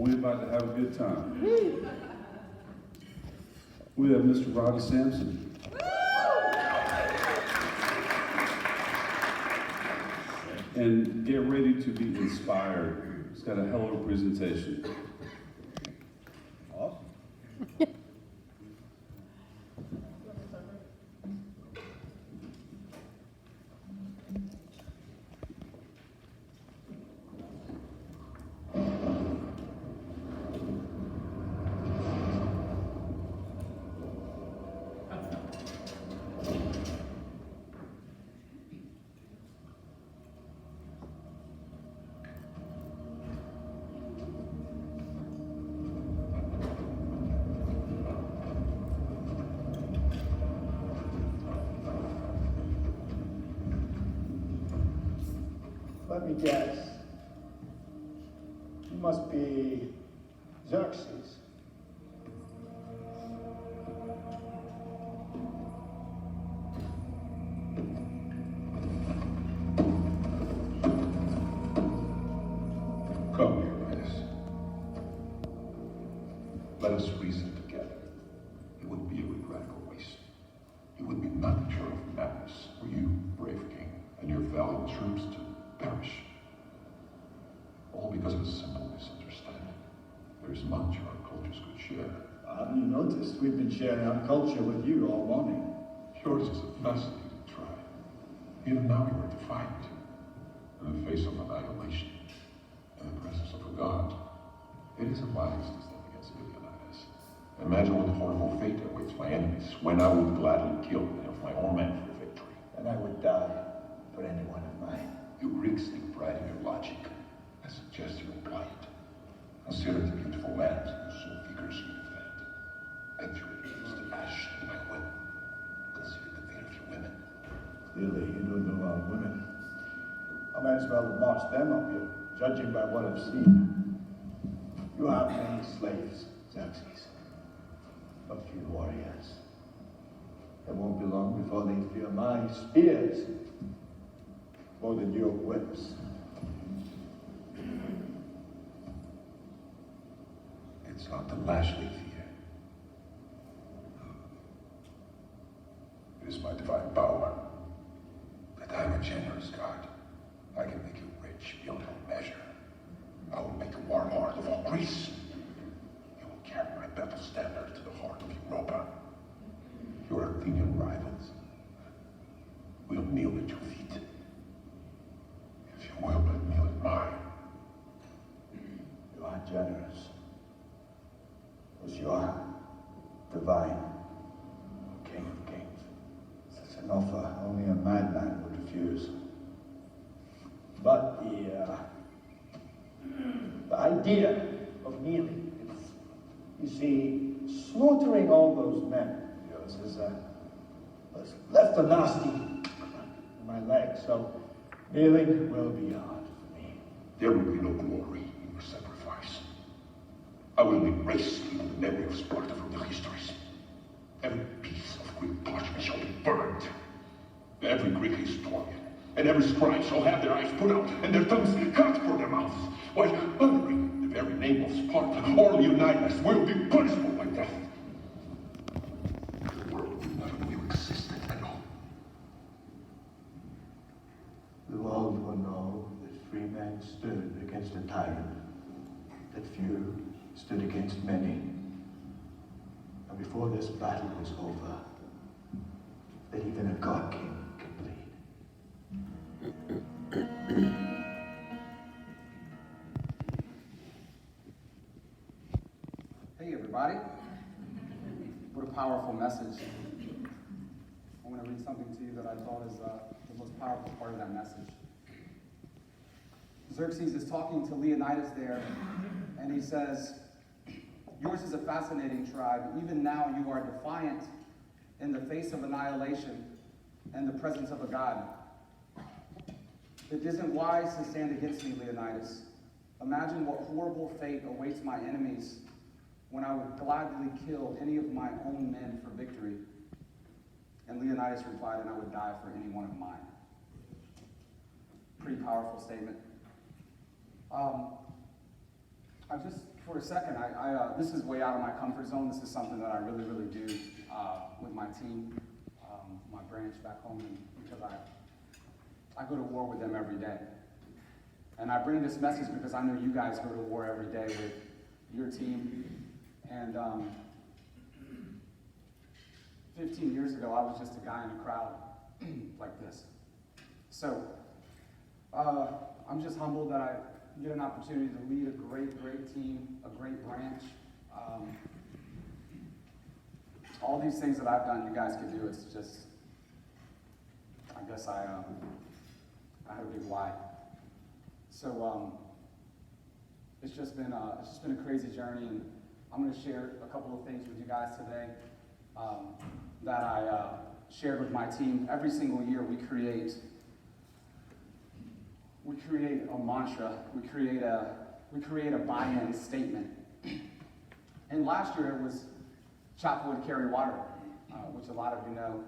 We're about to have a good time. We have Mr. Robby Sampson. And get ready to be inspired. He's got a hell of a presentation. Awesome. Let me guess. You must be Xerxes. Come here, Midas. Let us reason together. It would be a regrettable waste. It would be not pure of madness for you, brave king, and your valiant troops to perish. All because of a simple misunderstanding. There is much our cultures could share. Have you noticed we've been sharing our culture with you all morning? Yours is a fascinating try. Even now you are defiant. In the face of annihilation, in the presence of a god, it is unwise to stand against Leonidas. Imagine what horrible fate awaits my enemies when I would gladly kill any of my own men for victory. And I would die for any one of mine. You Greeks take pride in your logic. I suggest you apply it. Consider the beautiful land you so vigorously defend. Enter it against the ash of my women. Consider the fate of your women. Clearly, you don't know our women. I might as well march them up here, judging by what I've seen. You have many slaves, Xerxes, but few warriors. It won't be long before they fear my spears more than your whips. It's not the lash they fear. It is my divine power. That I am a generous God. I can make you rich beyond all measure. I will make a warlord of all Greece. You will carry my battle standard to the heart of Europa. Your Athenian rivals will kneel at your feet. If you will but kneel at mine. You are generous. Because you are divine, King of Kings. Such an offer only a madman would refuse. But the idea of kneeling, you see, slaughtering all those men of yours has left a nasty in my leg, so kneeling will be hard for me. There will be no glory in your sacrifice. I will erase even the memory of Sparta from the histories. Every piece of Greek parchment shall be burned. Every Greek historian and every scribe shall have their eyes put out and their tongues cut for their mouths, while uttering the very name of Sparta or Leonidas will be punishable by death. The world would not know you existed at all. The world will know that free men stood against a tyrant, that few stood against many. And before this battle was over, that even a god king could bleed. Hey everybody, what a powerful message. I want to read something to you that I thought is the most powerful part of that message. Xerxes is talking to Leonidas there, and he says, yours is a fascinating tribe. Even now you are defiant in the face of annihilation and the presence of a god. It isn't wise to stand against me, Leonidas. Imagine what horrible fate awaits my enemies when I would gladly kill any of my own men for victory. And Leonidas replied, and I would die for any one of mine. Pretty powerful statement. I just for a second, this is way out of my comfort zone. This is something that I really, really do with my team, my branch back home, because I go to war with them every day. And I bring this message because I know you guys go to war every day with your team. And 15 years ago, I was just a guy in a crowd like this. So I'm just humbled that I get an opportunity to lead a great, great team, a great branch. All these things that I've done, you guys can do. It's just, I guess I had a big why. So it's just been a crazy journey, and I'm going to share a couple of things with you guys today that I shared with my team. Every single year, we create a mantra. We create a buy-in statement. And last year it was chop wood, carry water, which a lot of you know.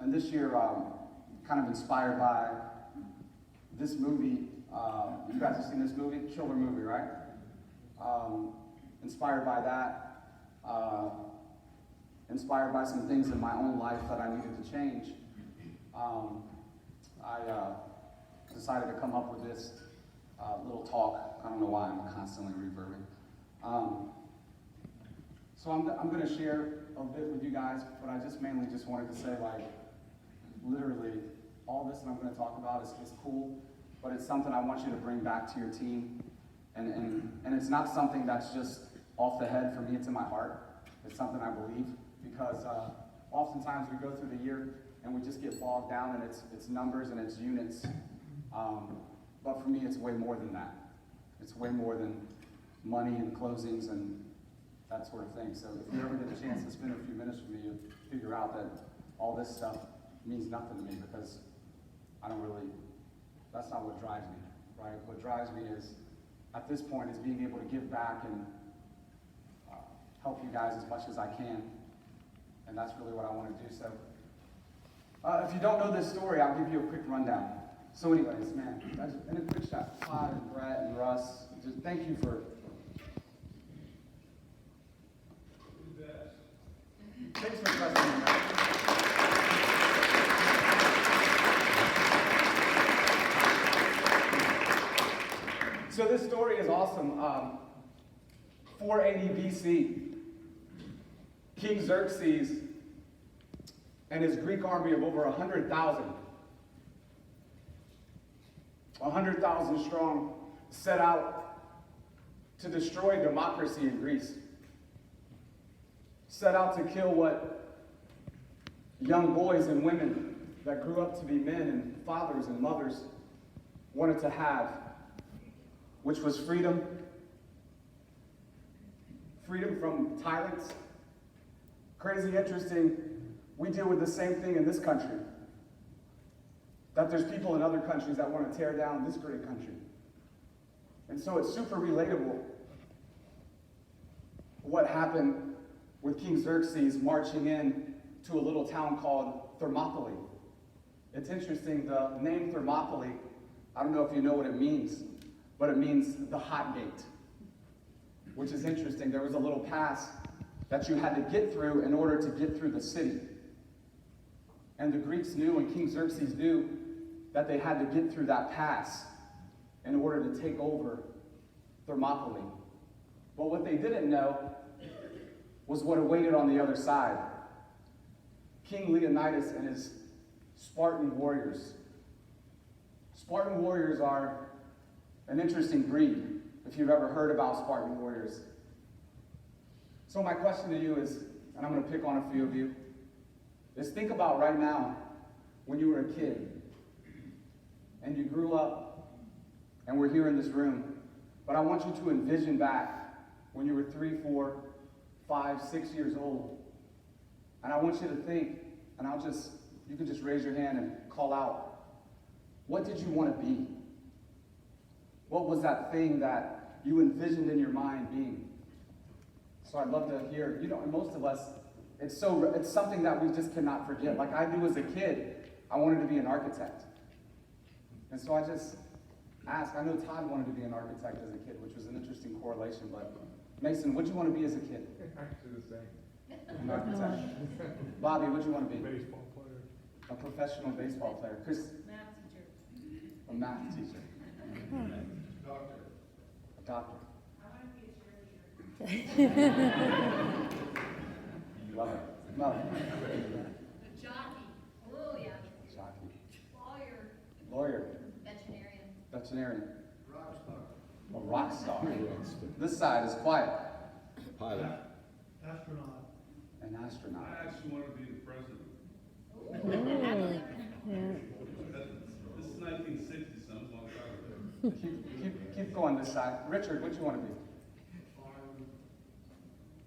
And this year, kind of inspired by this movie. You guys have seen this movie? Killer movie, right? Inspired by that. Inspired by some things in my own life that I needed to change. I decided to come up with this little talk. I don't know why I'm constantly reverbing. So I'm going to share a bit with you guys, but I just mainly just wanted to say, like, literally, all this that I'm going to talk about is cool, but it's something I want you to bring back to your team. And it's not something that's just off the head for me, it's in my heart. It's something I believe, because oftentimes we go through the year and we just get bogged down in its numbers and its units. But for me, it's way more than that. It's way more than money and closings and that sort of thing. So if you ever get a chance to spend a few minutes with me, you'll figure out that all this stuff means nothing to me, because that's not what drives me, right? What drives me is, at this point, is being able to give back and help you guys as much as I can. And that's really what I want to do. So if you don't know this story, I'll give you a quick rundown. So anyways, man, and a quick shot. Todd and Brett and Russ, just thank you for... Thanks for trusting me, man. So this story is awesome. 480 BC, King Xerxes and his Greek army of over 100,000 strong, set out to destroy democracy in Greece. Set out to kill what young boys and women that grew up to be men and fathers and mothers wanted to have, which was freedom. Freedom from tyrants. Crazy interesting, we deal with the same thing in this country. That there's people in other countries that want to tear down this great country. And so it's super relatable what happened with King Xerxes marching in to a little town called Thermopylae. It's interesting, the name Thermopylae, I don't know if you know what it means, but it means the hot gate, which is interesting. There was a little pass that you had to get through in order to get through the city. And the Greeks knew, and King Xerxes knew, that they had to get through that pass in order to take over Thermopylae. But what they didn't know was what awaited on the other side. King Leonidas and his Spartan warriors. Spartan warriors are an interesting breed, if you've ever heard about Spartan warriors. So my question to you is, and I'm going to pick on a few of you, is think about right now when you were a kid and you grew up and we're here in this room, but I want you to envision back when you were 3, 4, 5, 6 years old. And I want you to think, and you can just raise your hand and call out, what did you want to be? What was that thing that you envisioned in your mind being? So I'd love to hear, and most of us, it's something that we just cannot forget. Like I knew as a kid, I wanted to be an architect. And so ask, I know Todd wanted to be an architect as a kid, which was an interesting correlation, but Mason, what'd you want to be as a kid? Actually the same. An architect. Bobby, what'd you want to be? Baseball player. A professional baseball player. Chris? Math teacher. A math teacher. Doctor. A doctor. I want to be a cheerleader. Love it. Love it. Jockey. Oh, yeah. Jockey. Lawyer. Lawyer. Veterinarian. Veterinarian. Rock star. A rock star. This side is quiet. Pilot. Astronaut. An astronaut. I actually want to be the president. This is 1960, so I'm a long time ago. Keep going this side. Richard, what you want to be?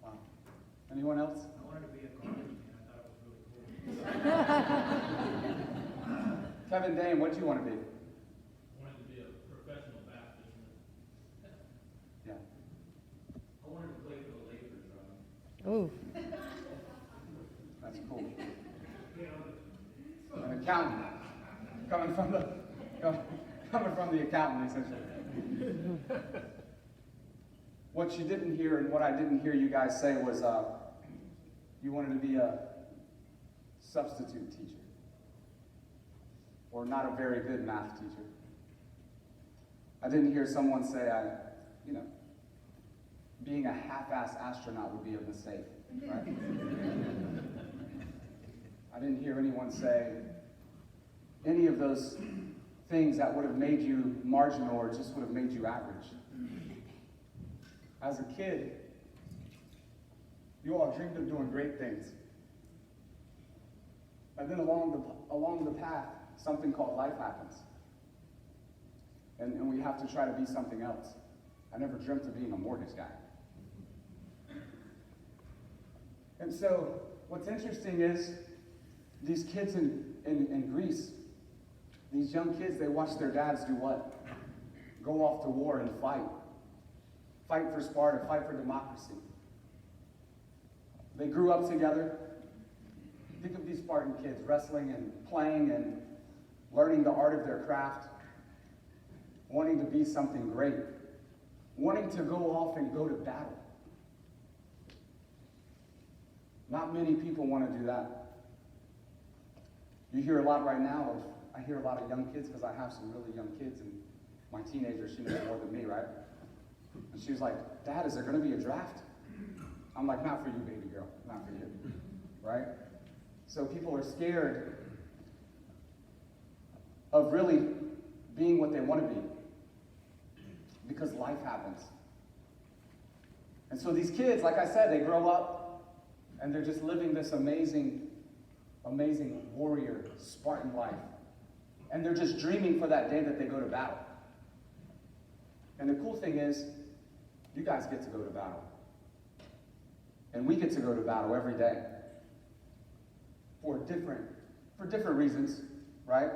Wow. Anyone else? I wanted to be a garbage man. I thought it was really cool. Kevin Dame, what do you want to be? Wanted to be a professional bass fisherman. Yeah. I wanted to play for the Lakers, Robby. Oh, That's cool. An accountant. Coming from the accountant, essentially. What you didn't hear and what I didn't hear you guys say was you wanted to be a substitute teacher. Or not a very good math teacher. I didn't hear someone say being a half-ass astronaut would be a mistake, right? I didn't hear anyone say any of those things that would have made you marginal or just would have made you average. As a kid, you all dreamed of doing great things. And then along the path, something called life happens. And we have to try to be something else. I never dreamt of being a mortgage guy. And so, what's interesting is, these kids in Greece, these young kids, they watch their dads do what? Go off to war and fight. Fight for Sparta, fight for democracy. They grew up together. Think of these Spartan kids wrestling and playing and learning the art of their craft, wanting to be something great, wanting to go off and go to battle. Not many people want to do that. You hear a lot right now I hear a lot of young kids because I have some really young kids, and my teenager, she knows more than me, right? And she was like, Dad, is there going to be a draft? I'm like, not for you, baby girl, not for you, right? So people are scared of really being what they want to be because life happens. And so these kids, like I said, they grow up and they're just living this amazing warrior, Spartan life. And they're just dreaming for that day that they go to battle. And the cool thing is, you guys get to go to battle. And we get to go to battle every day. For different reasons, right?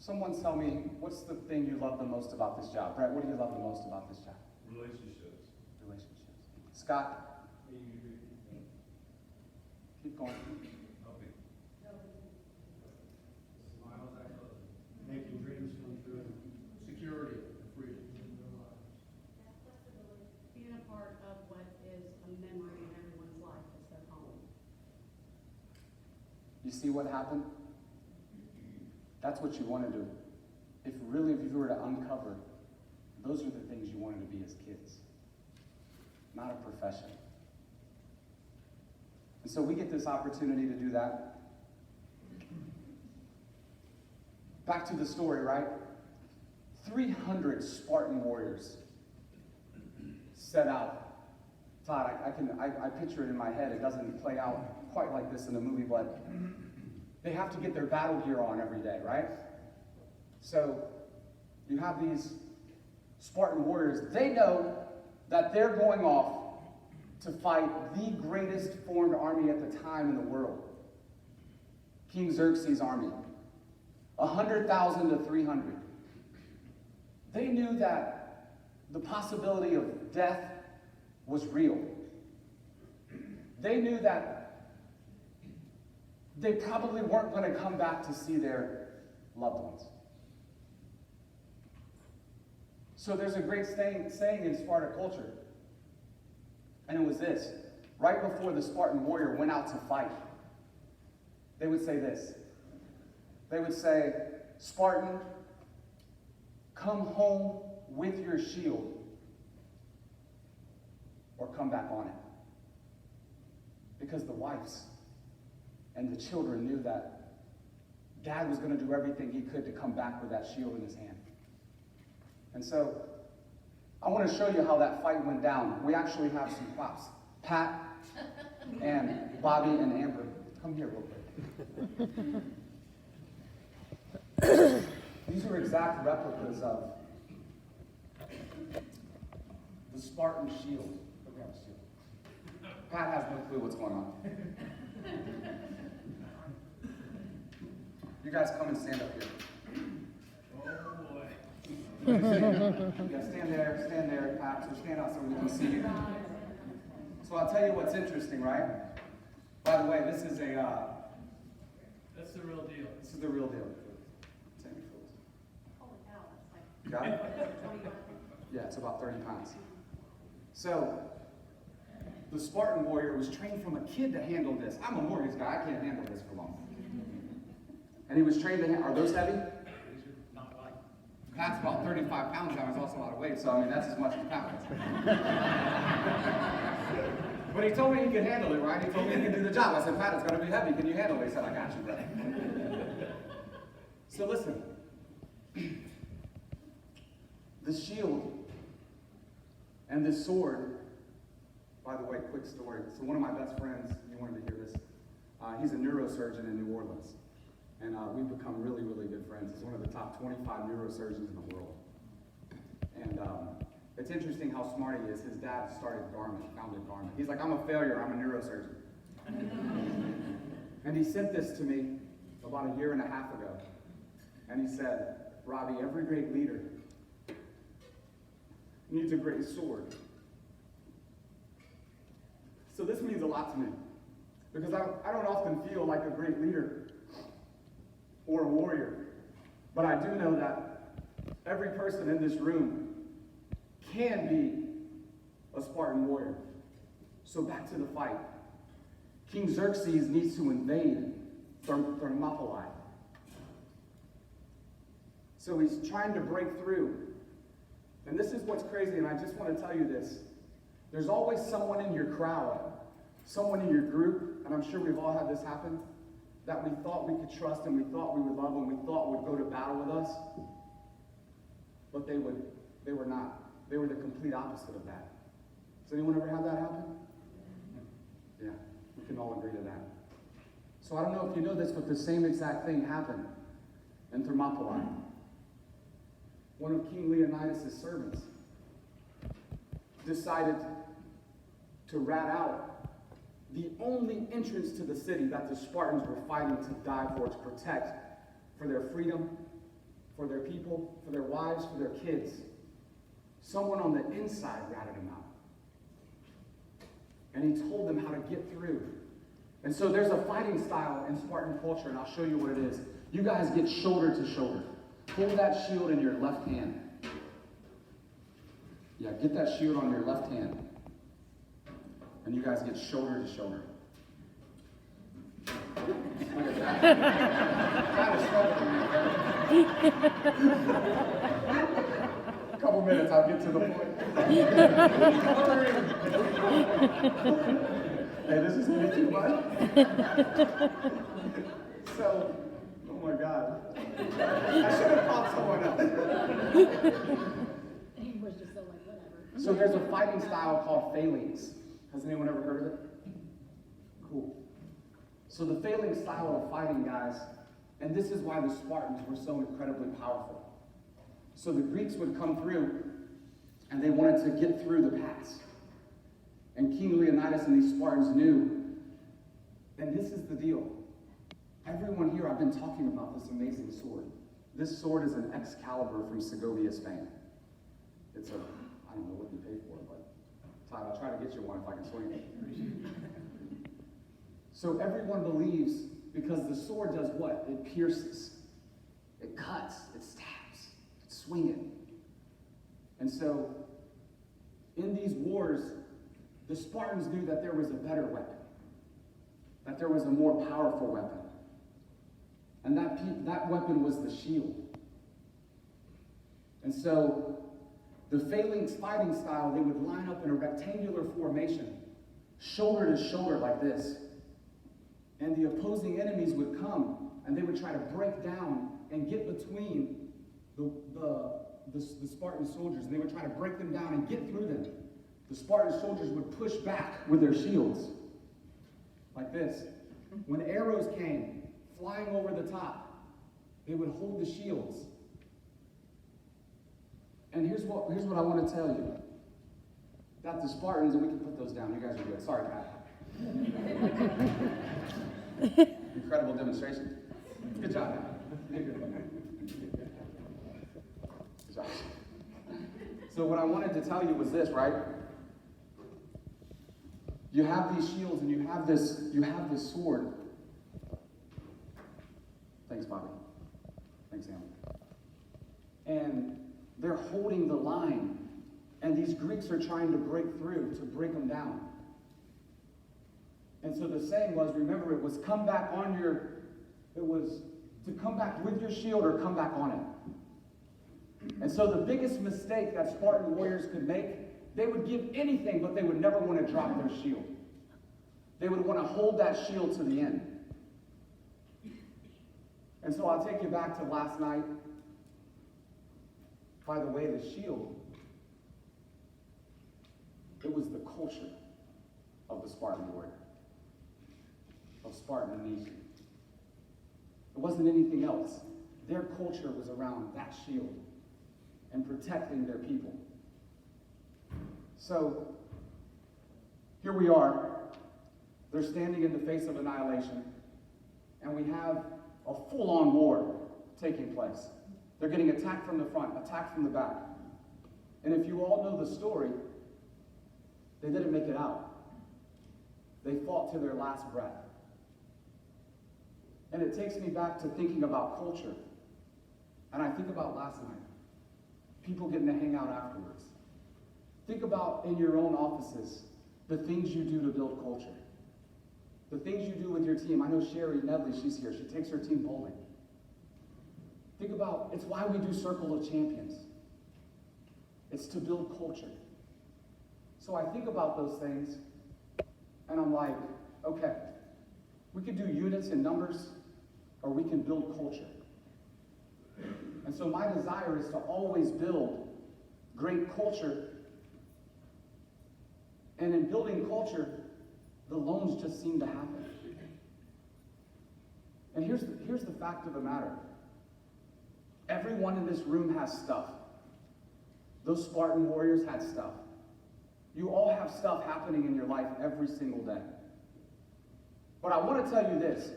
Someone tell me, what's the thing you love the most about this job? Brett, what do you love the most about this job? Relationships. Relationships. Scott? Keep going. Helping. Smiles at others. Making dreams come true. Security and freedom. That flexibility. Being a part of what is a memory in everyone's life is their home. You see what happened? That's what you want to do. If you were to uncover, those are the things you wanted to be as kids. Not a profession. And so we get this opportunity to do that. Back to the story, right? 300 Spartan warriors set out. Todd, I picture it in my head. It doesn't play out quite like this in the movie, but they have to get their battle gear on every day, right? So you have these Spartan warriors. They know that they're going off to fight the greatest formed army at the time in the world. King Xerxes' army. 100,000 to 300. They knew that the possibility of death was real. They knew that they probably weren't going to come back to see their loved ones. So there's a great saying in Sparta culture, and it was this. Right before the Spartan warrior went out to fight, they would say this. They would say, Spartan, come home with your shield, or come back on it. Because the wives and the children knew that Dad was going to do everything he could to come back with that shield in his hand. And so, I want to show you how that fight went down. We actually have some props. Pat and Bobby and Amber, come here real quick. These are exact replicas of the Spartan shield. Look at the shield. Pat has no clue what's going on. You guys come and stand up here. Oh, boy. Yeah, stand there, Pat, so stand out so we can see you. So I'll tell you what's interesting, right? By the way, this is That's the real deal. this is the real deal. Holy cow, that's like You got it? 20 pounds. Yeah, it's about 30 pounds. So, the Spartan warrior was trained from a kid to handle this. I'm a mortgage guy, I can't handle this for long. And he was trained to handle, are those heavy? Not like. Pat's about 35 pounds now, he's also a lot of weight, so I mean, that's as much as Pat weighs. But he told me he could handle it, right? He told me he could do the job. I said, Pat, it's gonna be heavy, can you handle it? He said, I got you, brother. So listen, the shield and this sword, by the way, quick story. So one of my best friends, you wanted to hear this, he's a neurosurgeon in New Orleans. And we've become really, really good friends. He's one of the top 25 neurosurgeons in the world. And it's interesting how smart he is. His dad founded Garmin. He's like, I'm a failure, I'm a neurosurgeon. And he sent this to me about a year and a half ago. And he said, Robby, every great leader needs a great sword. So this means a lot to me. Because I don't often feel like a great leader or a warrior. But I do know that every person in this room can be a Spartan warrior. So back to the fight. King Xerxes needs to invade Thermopylae. So he's trying to break through. And this is what's crazy, and I just want to tell you this. There's always someone in your crowd, someone in your group, and I'm sure we've all had this happen, that we thought we could trust and we thought we would love and we thought would go to battle with us. But they were not. They were the complete opposite of that. Has anyone ever had that happen? Yeah, we can all agree to that. So I don't know if you know this, but the same exact thing happened in Thermopylae. One of King Leonidas' servants decided to rat out the only entrance to the city that the Spartans were fighting to die for, to protect, for their freedom, for their people, for their wives, for their kids. Someone on the inside ratted him out. And he told them how to get through. And so there's a fighting style in Spartan culture, and I'll show you what it is. You guys get shoulder to shoulder. Hold that shield in your left hand. Yeah, get that shield on your left hand. And you guys get shoulder to shoulder. Look at that. That is a couple minutes, I'll get to the point. Hey, this is going to be too much. So, oh my God. I should have called someone else. He was just so like, whatever. So there's a fighting style called phalanx. Has anyone ever heard of it? Cool. So the phalanx style of fighting, guys, and this is why the Spartans were so incredibly powerful. So the Greeks would come through, and they wanted to get through the pass. And King Leonidas and these Spartans knew, and this is the deal. Everyone here, I've been talking about this amazing sword. This sword is an Excalibur from Segovia's fame. It's I don't know what you pay for it, but Todd, I'll try to get you one if I can swing it. So everyone believes, because the sword does what? It pierces, it cuts, it stabs, it's swinging. And so, in these wars, the Spartans knew that there was a better weapon, that there was a more powerful weapon. And that weapon was the shield. And so, the phalanx fighting style, they would line up in a rectangular formation, shoulder to shoulder like this. And the opposing enemies would come, and they would try to break down and get between the Spartan soldiers. And they would try to break them down and get through them. The Spartan soldiers would push back with their shields, like this. When arrows came flying over the top, they would hold the shields. And here's what I want to tell you. That the Spartans, and we can put those down, you guys are good. Sorry, Pat. Incredible demonstration. Good job, Pat. Good job. So what I wanted to tell you was this, right? You have these shields and you have this sword. Thanks, Bobby. Thanks, Sam. And they're holding the line. And these Greeks are trying to break through, to break them down. And so the saying was, remember, it was to come back with your shield or come back on it. And so the biggest mistake that Spartan warriors could make, they would give anything, but they would never want to drop their shield. They would want to hold that shield to the end. And so I'll take you back to last night. By the way, the shield, it was the culture of the Spartan warrior, of Spartan nation. It wasn't anything else. Their culture was around that shield and protecting their people. So, here we are. They're standing in the face of annihilation, and we have a full-on war taking place. They're getting attacked from the front, attacked from the back. And if you all know the story, they didn't make it out. They fought to their last breath. And it takes me back to thinking about culture. And I think about last night. People getting to hang out afterwards. Think about in your own offices, the things you do to build culture. The things you do with your team. I know Sherry Nedley, she's here. She takes her team bowling. Think about, it's why we do Circle of Champions. It's to build culture. So I think about those things, and I'm like, okay, we could do units and numbers, or we can build culture. And so my desire is to always build great culture. And in building culture, the loans just seem to happen. And here's the fact of the matter. Everyone in this room has stuff. Those Spartan warriors had stuff. You all have stuff happening in your life every single day. But I want to tell you this.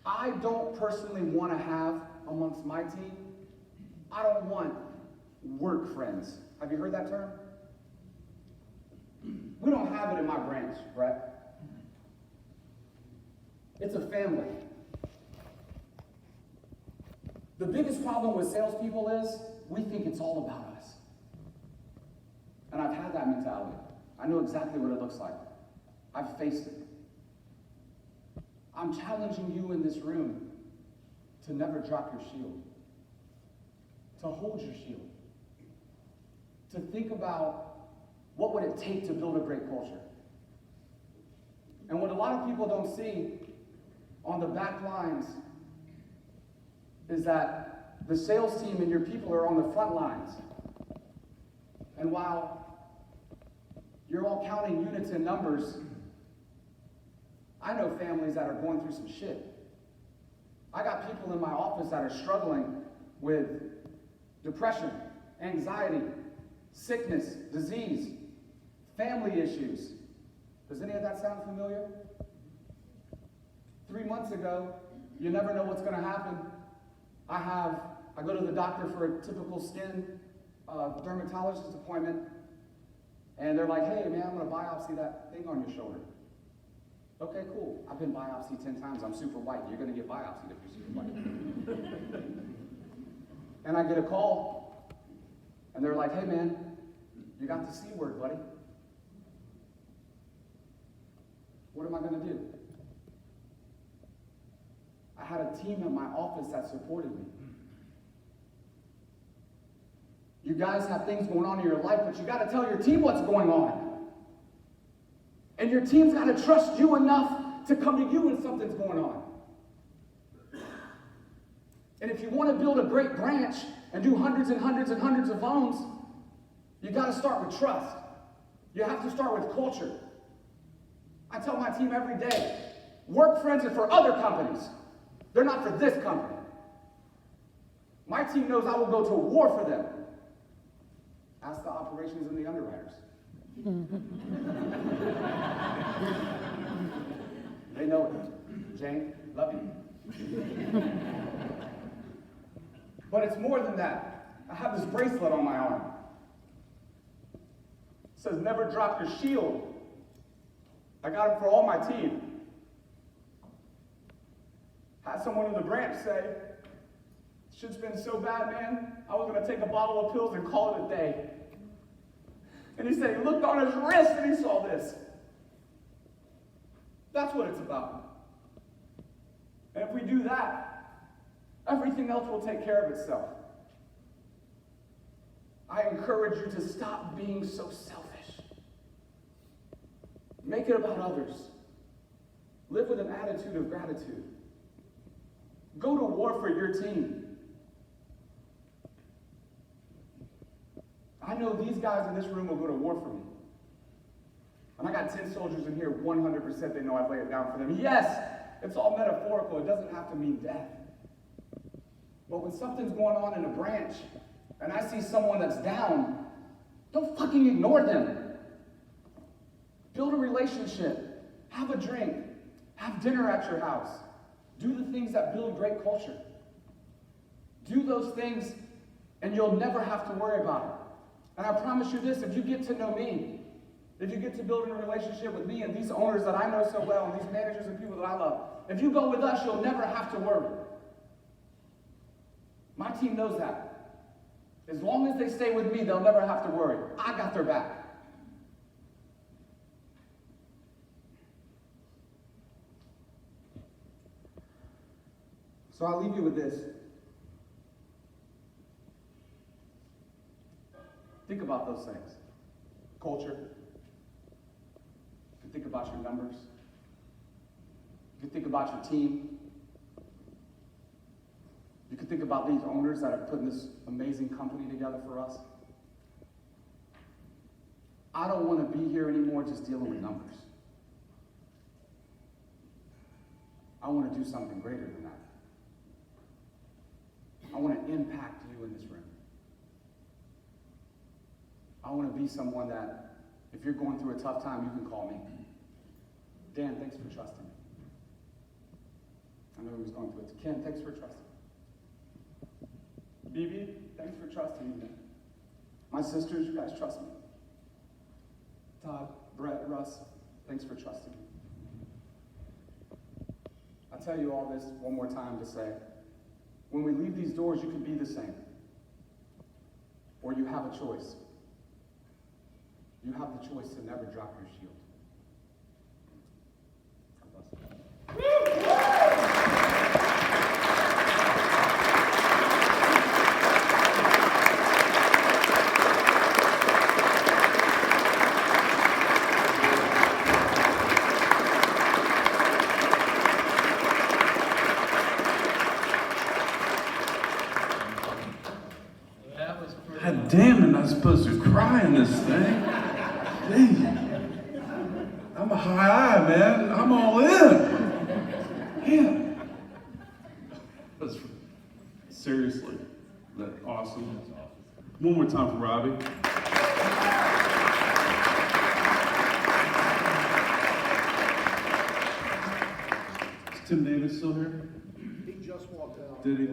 I don't personally want to have amongst my team, I don't want work friends. Have you heard that term? We don't have it in my branch, Brett. It's a family. The biggest problem with salespeople is we think it's all about us. And I've had that mentality. I know exactly what it looks like. I've faced it. I'm challenging you in this room to never drop your shield, to hold your shield, to think about what would it take to build a great culture. And what a lot of people don't see on the back lines is that the sales team and your people are on the front lines. And while you're all counting units and numbers, I know families that are going through some shit. I got people in my office that are struggling with depression, anxiety, sickness, disease, family issues. Does any of that sound familiar? 3 months ago, you never know what's going to happen. I go to the doctor for a typical skin dermatologist appointment, and they're like, hey man, I'm going to biopsy that thing on your shoulder. Okay, cool. I've been biopsied 10 times. I'm super white. You're going to get biopsied if you're super white. And I get a call And they're like, hey man, you got the C word, buddy. What am I going to do? I had a team at my office that supported me. You guys have things going on in your life, but you got to tell your team what's going on. And your team's got to trust you enough to come to you when something's going on. And if you want to build a great branch and do hundreds and hundreds and hundreds of loans, you got to start with trust. You have to start with culture. I tell my team every day, work friends are for other companies. They're not for this company. My team knows I will go to war for them. Ask the operations and the underwriters. They know it. Jane, love you. But it's more than that. I have this bracelet on my arm. It says, never drop your shield. I got it for all my team. Had someone in the branch say, shit's been so bad, man, I was going to take a bottle of pills and call it a day. And he said he looked on his wrist and he saw this. That's what it's about. And if we do that, everything else will take care of itself. I encourage you to stop being so selfish. Make it about others. Live with an attitude of gratitude. Go to war for your team. I know these guys in this room will go to war for me. And I got 10 soldiers in here, 100% they know I'd lay it down for them. Yes, it's all metaphorical. It doesn't have to mean death. But when something's going on in a branch, and I see someone that's down, don't fucking ignore them. Build a relationship. Have a drink. Have dinner at your house. Do the things that build great culture. Do those things, and you'll never have to worry about it. And I promise you this, if you get to know me, if you get to build a relationship with me and these owners that I know so well, and these managers and people that I love, if you go with us, you'll never have to worry. My team knows that. As long as they stay with me, they'll never have to worry. I got their back. So I'll leave you with this. Think about those things. Culture. You can think about your numbers. You can think about your team. You can think about these owners that are putting this amazing company together for us. I don't want to be here anymore just dealing with numbers. I want to do something greater than that. I want to impact you in this room. I want to be someone that, if you're going through a tough time, you can call me. Dan, thanks for trusting me. I know he was going through it. Ken, thanks for trusting me. BB, thanks for trusting me, man. My sisters, you guys trust me. Todd, Brett, Russ, thanks for trusting me. I tell you all this one more time to say, when we leave these doors, you can be the same. Or you have a choice. You have the choice to never drop your shield. God bless you. That was pretty. God damn, I'm not supposed to cry in this thing. Dang. I'm a high eye, man. I'm all in. Yeah. That's seriously, that's awesome. One more time for Robby. Is Tim Davis still here? He just walked out. Did he?